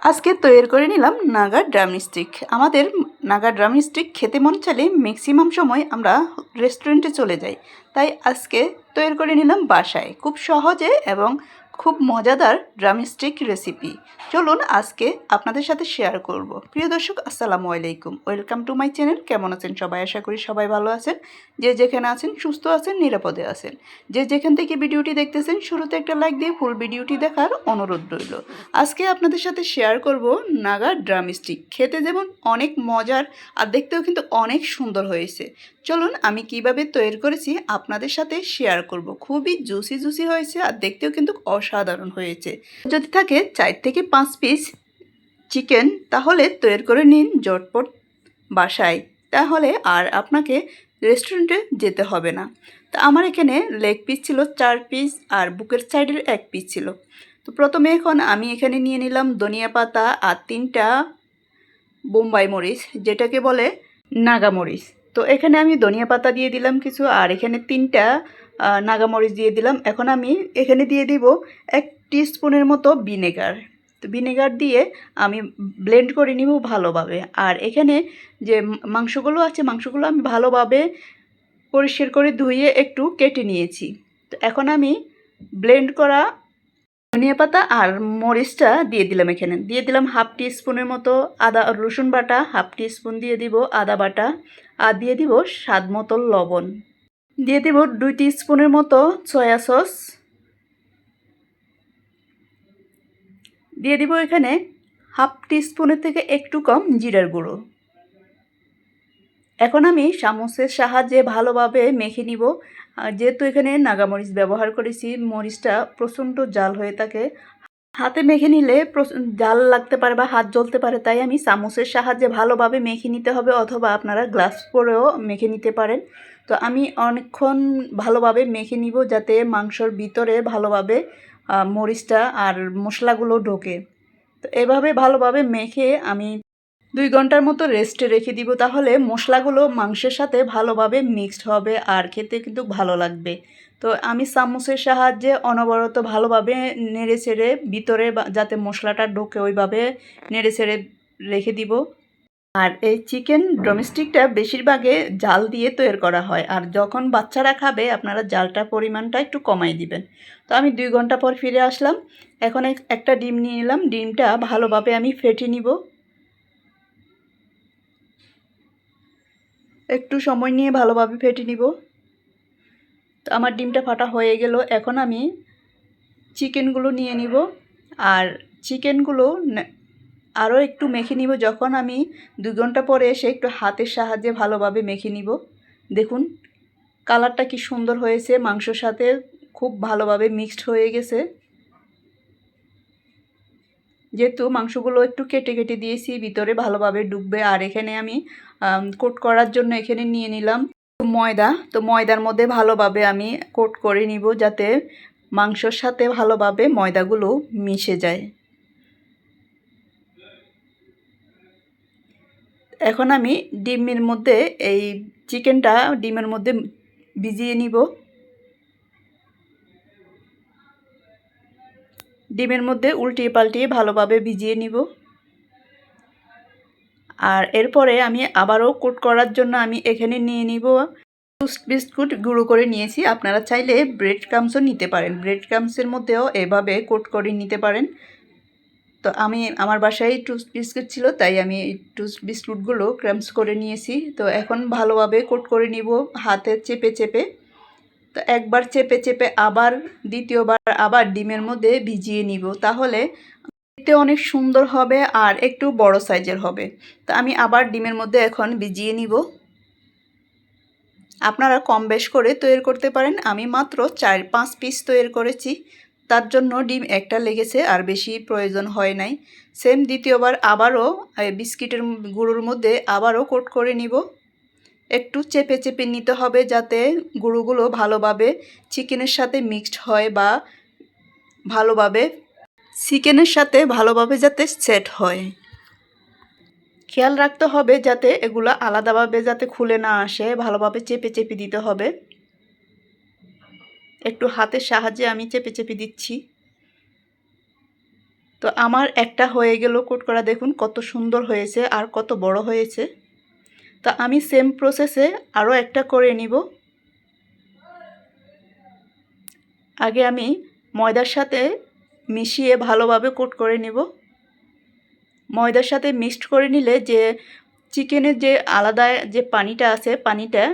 আজকে তৈরি করে নিলাম নাগা ড্রামস্টিক। আমাদের নাগা ড্রামস্টিক খেতে মন চাইলে ম্যাক্সিমাম সময় আমরা রেস্টুরেন্টে চলে যাই, তাই আজকে তৈরি করে নিলাম বাসায় খুব সহজে এবং খুব মজাদার ড্রামস্টিক রেসিপি। চলুন আজকে আপনাদের সাথে শেয়ার করব। প্রিয় দর্শক, আসসালামু আলাইকুম, ওয়েলকাম টু মাই চ্যানেল। কেমন আছেন সবাই? আশা করি সবাই ভালো আছেন। যে যেখানে আছেন সুস্থ আছেন, নিরাপদে আছেন। যে যেখান থেকে ভিডিওটি দেখতেছেন শুরুতে একটা লাইক দিয়ে ফুল ভিডিওটি দেখার অনুরোধ রইল। আজকে আপনাদের সাথে শেয়ার করব নাগা ড্রামস্টিক। খেতে যেমন অনেক মজার আর দেখতেও কিন্তু অনেক সুন্দর হয়েছে। চলুন আমি কিভাবে তৈরি করেছি আপনাদের সাথে শেয়ার করব। খুবই জুসি জুসি হয়েছে আর দেখতেও কিন্তু অসাধারণ হয়েছে। যদি থাকে 4 থেকে 5 পিস চিকেন, তাহলে তৈরি করে নিন ঝটপট বাসায়, তাহলে আর আপনাকে রেস্টুরেন্টে যেতে হবে না। তো আমার এখানে লেগ পিস ছিল 4 পিস আর বুকের সাইডের 1 পিস ছিল। তো প্রথমে এখন আমি এখানে নিয়ে নিলাম ধনিয়া পাতা আর 3টা বোম্বাই মরিচ, যেটাকে বলে নাগা মরিচ। তো এখানে আমি ধনিয়া পাতা দিয়ে দিলাম কিছু, আর এখানে 3টা নাগা মরিচ দিয়ে দিলাম। এখন আমি এখানে দিয়ে দিব 1 টিস্পুনের মতো ভিনেগার। তো ভিনেগার দিয়ে আমি ব্লেন্ড করে নিব ভালোভাবে। আর এখানে যে মাংসগুলো আছে, মাংসগুলো আমি ভালোভাবে পরিষ্কার করে ধুয়ে একটু কেটে নিয়েছি। তো এখন আমি ব্লেন্ড করা ধনিয়া পাতা আর মরিচটা দিয়ে দিলাম। এখানে দিয়ে দিলাম 1/2 টিস্পুনের মতো আদা রসুন বাটা, 1/2 টিস্পুন দিয়ে দিব আদা বাটা, আর দিয়ে দিব স্বাদ মতো লবণ, দিয়ে দিব 2 টিস্পুনের মতো সয়া সস, দিয়ে দিব এখানে 1/2 টিস্পুনের থেকে একটু কম জিরার গুঁড়ো। এখন আমি চামচের সাহায্যে ভালোভাবে মেখে নিব। যেহেতু এখানে নাগামরিচ ব্যবহার করেছি, মরিচটা প্রচণ্ড জাল হয়ে থাকে, হাতে মেখে নিলে জাল লাগতে পারে বা হাত জ্বলতে পারে, তাই আমি চামচের সাহায্যে ভালোভাবে মেখে নিতে হবে, অথবা আপনারা গ্লাস পরেও মেখে নিতে পারেন। তো আমি অনেকক্ষণ ভালোভাবে মেখে নিব যাতে মাংসর ভিতরে ভালোভাবে মরিচটা আর মশলাগুলো ঢোকে। তো এভাবে ভালোভাবে মেখে আমি 2 ঘন্টার মতো রেস্টে রেখে দিব, তাহলে মশলাগুলো মাংসের সাথে ভালোভাবে মিক্সড হবে আর খেতে কিন্তু ভালো লাগবে। তো আমি চামচের সাহায্যে অনবরত ভালোভাবে নেড়ে চেড়ে ভিতরে যাতে মশলাটা ঢোকে ওইভাবে নেড়ে চেড়ে রেখে দিব। আর এই চিকেন ড্রামস্টিকটা বেশিরভাগে জাল দিয়ে তৈরি করা হয়, আর যখন বাচ্চারা খাবে আপনারা জালটা পরিমাণটা একটু কমাই দিবেন। তো আমি 2 ঘন্টা পর ফিরে আসলাম। এখন একটা ডিম নিয়ে নিলাম, ডিমটা ভালোভাবে আমি ফেটে নিব। একটু সময় নিয়ে ভালোভাবে ফেটে নিব। তো আমার ডিমটা ফাটা হয়ে গেল। এখন আমি চিকেনগুলো নিয়ে নিব, আর চিকেনগুলো আরও একটু মেখে নিব। যখন আমি 2 ঘন্টা পরে এসে একটু হাতের সাহায্যে ভালোভাবে মেখে নিব। দেখুন কালারটা কি সুন্দর হয়েছে, মাংসর সাথে খুব ভালোভাবে মিক্সড হয়ে গেছে। যেহেতু মাংসগুলো একটু কেটে কেটে দিয়েছি, ভিতরে ভালোভাবে ঢুকবে। আর এখানে আমি কোট করার জন্য এখানে নিয়ে নিলাম ময়দা। তো ময়দার মধ্যে ভালোভাবে আমি কোট করে নিব যাতে মাংসর সাথে ভালোভাবে ময়দাগুলো মিশে যায়। এখন আমি ডিমের মধ্যে এই চিকেনটা ডিমের মধ্যে ভিজিয়ে নিব। ডিমের মধ্যে উল্টিয়ে পাল্টিয়ে ভালোভাবে ভিজিয়ে নিব। আর এরপরে আমি আবারও কোট করার জন্য আমি এখানে নিয়ে নিব টোস্ট বিস্কুট গুঁড়ো করে নিয়েছি। আপনারা চাইলে ব্রেড ক্রামসও নিতে পারেন, ব্রেড ক্রামসের মধ্যেও এভাবে কোট করে নিতে পারেন। তো আমি আমার বাসায় টোস্ট বিস্কুট ছিল, তাই আমি এই টোস্ট বিস্কুটগুলো ক্রামস করে নিয়েছি। তো এখন ভালোভাবে কোট করে নিব হাতে চেপে চেপে। তো একবার চেপে চেপে আবার দ্বিতীয়বার আবার ডিমের মধ্যে ভিজিয়ে নিব, তাহলে দেখতে অনেক সুন্দর হবে আর একটু বড় সাইজের হবে। তো আমি আবার ডিমের মধ্যে এখন ভিজিয়ে নিব। আপনারা কম বেশ করে তৈরি করতে পারেন। আমি মাত্র 4-5 পিস তৈরি করেছি, তার জন্য ডিম একটা লেগেছে, আর বেশি প্রয়োজন হয় নাই। সেম দ্বিতীয়বার আবারও বিস্কিটের গুঁড়োর মধ্যে আবারও কোট করে নিব। একটু চেপে চেপে নিতে হবে যাতে গুঁড়োগুলো ভালোভাবে চিকেনের সাথে মিক্সড হয়, বা ভালোভাবে চিকেনের সাথে ভালোভাবে যাতে সেট হয়। খেয়াল রাখতে হবে যাতে এগুলো আলাদাভাবে যাতে খুলে না আসে, ভালোভাবে চেপে চেপে দিতে হবে। একটু হাতের সাহায্যে আমি চেপে চেপে দিচ্ছি। তো তো আমার একটা হয়ে গেল কোট করা, দেখুন কত সুন্দর হয়েছে আর কত বড় হয়েছে। তো আমি সেম প্রসেসে আরও একটা করে নিব। আগে আমি ময়দার সাথে মিশিয়ে ভালোভাবে কোট করে নিব। ময়দার সাথে মিক্সড করে নিলে যে চিকেনের যে আলাদা যে পানিটা আছে, পানিটা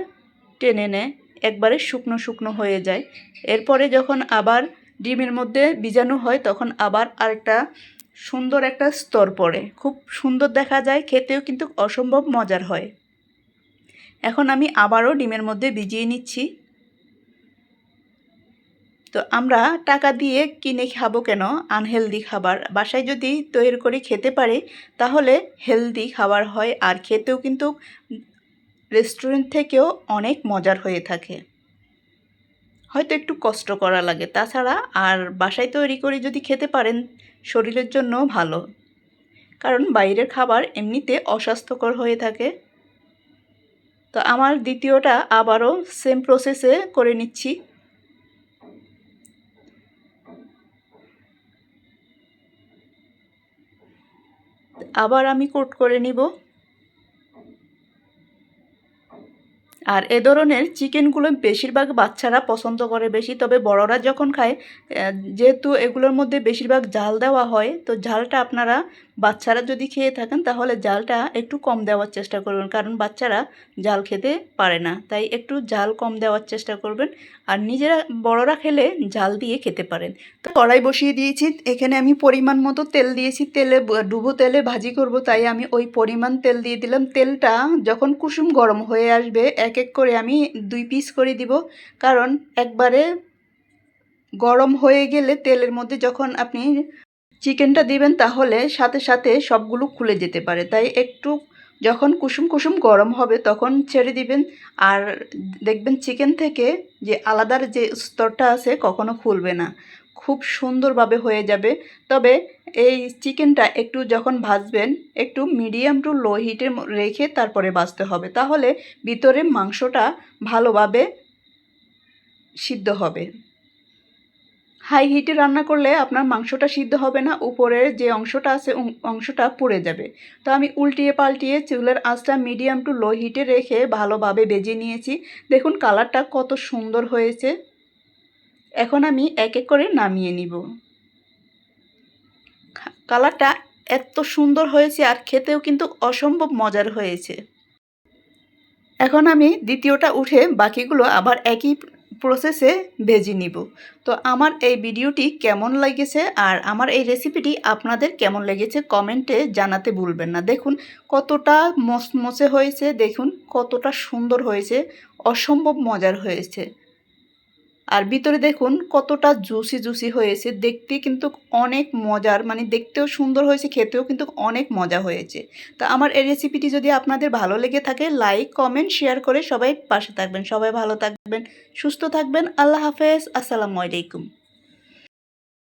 টেনে নেয়, একবারে শুকনো শুকনো হয়ে যায়। এরপরে যখন আবার ডিমের মধ্যে ভিজানো হয় তখন আবার আরেকটা সুন্দর একটা স্তর পড়ে, খুব সুন্দর দেখা যায়, খেতেও কিন্তু অসম্ভব মজার হয়। এখন আমি আবারও ডিমের মধ্যে ভিজিয়ে নিচ্ছি। তো আমরা টাকা দিয়ে কিনে খাবো কেন আনহেলদি খাবার? বাসায় যদি তৈরি করে খেতে পারি তাহলে হেলদি খাবার হয়, আর খেতেও কিন্তু রেস্টুরেন্ট থেকেও অনেক মজার হয়ে থাকে। হয়তো একটু কষ্ট করা লাগে, তাছাড়া আর বাসায় তৈরি করে যদি খেতে পারেন শরীরের জন্য ভালো, কারণ বাইরের খাবার এমনিতে অস্বাস্থ্যকর হয়ে থাকে। তো আমার দ্বিতীয়টা আবারও সেম প্রসেসে করে নিচ্ছি। আবার আমি কোট করে নিব। আর এ ধরনের চিকেনগুলো বেশিরভাগ বাচ্চারা পছন্দ করে বেশি, তবে বড়রা যখন খায়, যেহেতু এগুলোর মধ্যে বেশিরভাগ জাল দেওয়া হয়, তো জালটা আপনারা বাচ্চারা যদি খেয়ে থাকেন তাহলে জালটা একটু কম দেওয়ার চেষ্টা করবেন, কারণ বাচ্চারা জাল খেতে পারে না, তাই একটু জাল কম দেওয়ার চেষ্টা করবেন। আর নিজেরা বড়রা খেলে জাল দিয়ে খেতে পারেন। তো কড়াই বসিয়ে দিয়েছি, এখানে আমি পরিমাণ মতো তেল দিয়েছি, ডুবো তেলে ভাজি করব, তাই আমি ওই পরিমাণ তেল দিয়ে দিলাম। তেলটা যখন কুসুম গরম হয়ে আসবে এক এক করে আমি 2 পিস করে দিব, কারণ একবারে গরম হয়ে গেলে তেলের মধ্যে যখন আপনি চিকেনটা দিবেন তাহলে সাথে সাথে সবগুলো খুলে যেতে পারে, তাই একটু যখন কুসুম কুসুম গরম হবে তখন ছেড়ে দিবেন। আর দেখবেন চিকেন থেকে যে আলাদার যে স্তরটা আছে কখনো খুলবে না, খুব সুন্দরভাবে হয়ে যাবে। তবে এই চিকেনটা একটু যখন ভাজবেন একটু মিডিয়াম টু লো হিটে রেখে তারপরে ভাজতে হবে, তাহলে ভিতরে মাংসটা ভালোভাবে সিদ্ধ হবে। হাই হিটে রান্না করলে আপনার মাংসটা সিদ্ধ হবে না, উপরের যে অংশটা আছে অংশটা পুড়ে যাবে। তো আমি উল্টিয়ে পাল্টিয়ে চুলার আঁচটা মিডিয়াম টু লো হিটে রেখে ভালোভাবে ভেজে নিয়েছি। দেখুন কালারটা কত সুন্দর হয়েছে। এখন আমি এক এক করে নামিয়ে নিব। কালারটা এত সুন্দর হয়েছে আর খেতেও কিন্তু অসম্ভব মজার হয়েছে। এখন আমি দ্বিতীয়টা উঠে বাকিগুলো আবার একই প্রসেসে ভেজে নিব। তো আমার এই ভিডিওটি কেমন লেগেছে আর আমার এই রেসিপিটি আপনাদের কেমন লেগেছে কমেন্টে জানাতে ভুলবেন না। দেখুন কতটা মচমচে হয়েছে, দেখুন কতটা সুন্দর হয়েছে, অসম্ভব মজার হয়েছে। আর ভিতরে দেখুন কতটা জুসি জুসি হয়েছে, দেখতে কিন্তু অনেক মজার, মানে দেখতেও সুন্দর হয়েছে, খেতেও কিন্তু অনেক মজা হয়েছে। তো আমার এই রেসিপিটি যদি আপনাদের ভালো লেগে থাকে লাইক কমেন্ট শেয়ার করে সবাই পাশে থাকবেন। সবাই ভালো থাকবেন, সুস্থ থাকবেন। আল্লাহ হাফেজ, আসসালামু আলাইকুম।